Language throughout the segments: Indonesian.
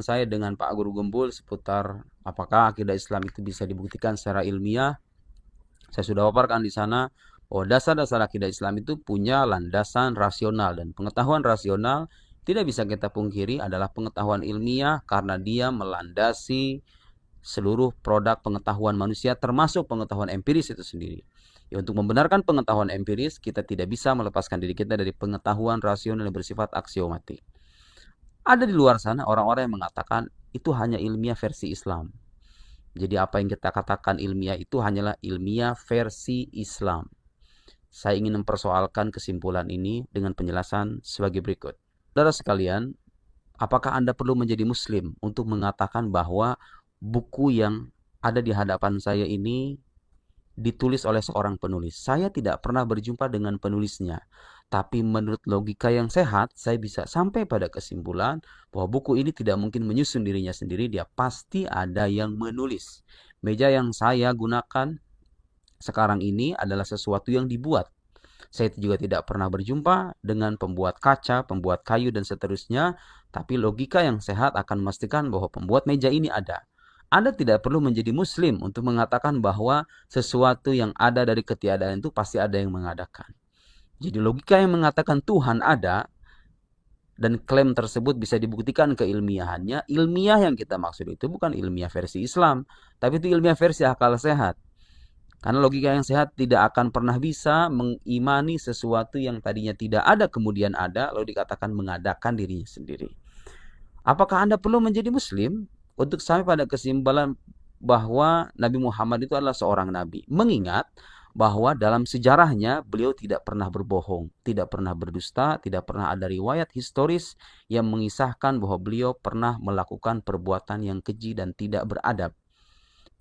saya dengan Pak Guru Gembul seputar apakah akidah Islam itu bisa dibuktikan secara ilmiah. Saya sudah paparkan di sana bahwa dasar-dasar akidah Islam itu punya landasan rasional, dan pengetahuan rasional tidak bisa kita pungkiri adalah pengetahuan ilmiah karena dia melandasi seluruh produk pengetahuan manusia termasuk pengetahuan empiris itu sendiri. Ya, untuk membenarkan pengetahuan empiris, kita tidak bisa melepaskan diri kita dari pengetahuan rasional yang bersifat aksiomatik. Ada di luar sana orang-orang yang mengatakan itu hanya ilmiah versi Islam. Jadi apa yang kita katakan ilmiah itu hanyalah ilmiah versi Islam. Saya ingin mempersoalkan kesimpulan ini dengan penjelasan sebagai berikut. Saudara sekalian, apakah Anda perlu menjadi Muslim untuk mengatakan bahwa buku yang ada di hadapan saya ini ditulis oleh seorang penulis? Saya tidak pernah berjumpa dengan penulisnya. Tapi menurut logika yang sehat, saya bisa sampai pada kesimpulan bahwa buku ini tidak mungkin menyusun dirinya sendiri. Dia pasti ada yang menulis. Meja yang saya gunakan sekarang ini adalah sesuatu yang dibuat. Saya juga tidak pernah berjumpa dengan pembuat kaca, pembuat kayu, dan seterusnya. Tapi logika yang sehat akan memastikan bahwa pembuat meja ini ada. Anda tidak perlu menjadi Muslim untuk mengatakan bahwa sesuatu yang ada dari ketiadaan itu pasti ada yang mengadakan. Jadi logika yang mengatakan Tuhan ada dan klaim tersebut bisa dibuktikan keilmiahannya, ilmiah yang kita maksud itu bukan ilmiah versi Islam, tapi itu ilmiah versi akal sehat. Karena logika yang sehat tidak akan pernah bisa mengimani sesuatu yang tadinya tidak ada kemudian ada, lalu dikatakan mengadakan dirinya sendiri. Apakah Anda perlu menjadi Muslim untuk sampai pada kesimpulan bahwa Nabi Muhammad itu adalah seorang nabi? Mengingat bahwa dalam sejarahnya beliau tidak pernah berbohong, tidak pernah berdusta, tidak pernah ada riwayat historis yang mengisahkan bahwa beliau pernah melakukan perbuatan yang keji dan tidak beradab.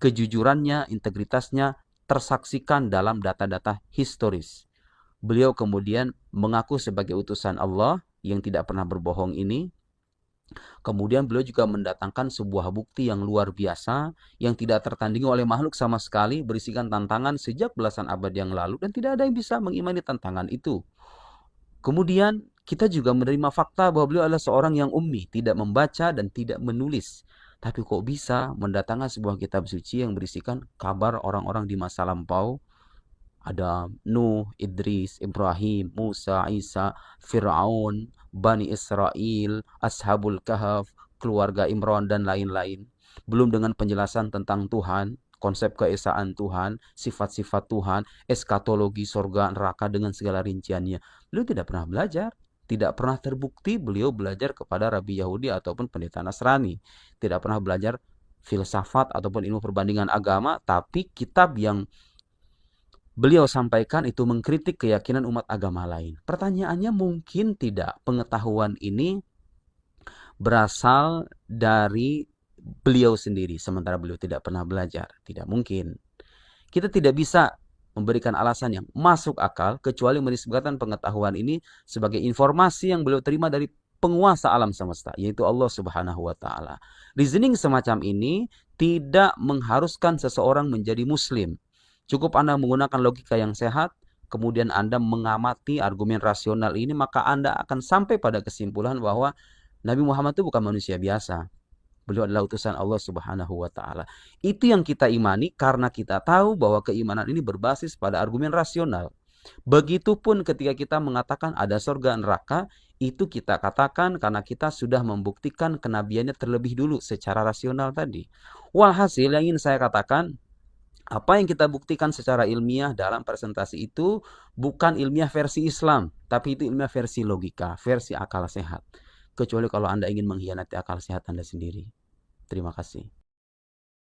Kejujurannya, integritasnya tersaksikan dalam data-data historis. Beliau kemudian mengaku sebagai utusan Allah yang tidak pernah berbohong ini. Kemudian beliau juga mendatangkan sebuah bukti yang luar biasa yang tidak tertandingi oleh makhluk sama sekali, berisikan tantangan sejak belasan abad yang lalu dan tidak ada yang bisa mengimani tantangan itu. Kemudian kita juga menerima fakta bahwa beliau adalah seorang yang ummi, tidak membaca dan tidak menulis. Tapi kok bisa mendatangkan sebuah kitab suci yang berisikan kabar orang-orang di masa lampau? Ada Nuh, Idris, Ibrahim, Musa, Isa, Fir'aun, Bani Israel, Ashabul Kahf, keluarga Imran, dan lain-lain. Belum dengan penjelasan tentang Tuhan, konsep keesaan Tuhan, sifat-sifat Tuhan, eskatologi, sorga, neraka dengan segala rinciannya. Beliau tidak pernah belajar. Tidak pernah terbukti beliau belajar kepada Rabi Yahudi ataupun pendeta Nasrani. Tidak pernah belajar filsafat ataupun ilmu perbandingan agama, tapi kitab yang beliau sampaikan itu mengkritik keyakinan umat agama lain. Pertanyaannya mungkin tidak pengetahuan ini berasal dari beliau sendiri, sementara beliau tidak pernah belajar. Tidak mungkin. Kita tidak bisa memberikan alasan yang masuk akal kecuali menisbatkan pengetahuan ini sebagai informasi yang beliau terima dari penguasa alam semesta, yaitu Allah Subhanahu wa Ta'ala. Reasoning semacam ini tidak mengharuskan seseorang menjadi Muslim. Cukup Anda menggunakan logika yang sehat, kemudian Anda mengamati argumen rasional ini, maka Anda akan sampai pada kesimpulan bahwa Nabi Muhammad itu bukan manusia biasa. Beliau adalah utusan Allah Subhanahu wa Ta'ala. Itu yang kita imani karena kita tahu bahwa keimanan ini berbasis pada argumen rasional. Begitupun ketika kita mengatakan ada surga neraka, itu kita katakan karena kita sudah membuktikan kenabiannya terlebih dulu secara rasional tadi. Walhasil yang ingin saya katakan, apa yang kita buktikan secara ilmiah dalam presentasi itu bukan ilmiah versi Islam, tapi itu ilmiah versi logika, versi akal sehat. Kecuali kalau Anda ingin mengkhianati akal sehat Anda sendiri. Terima kasih.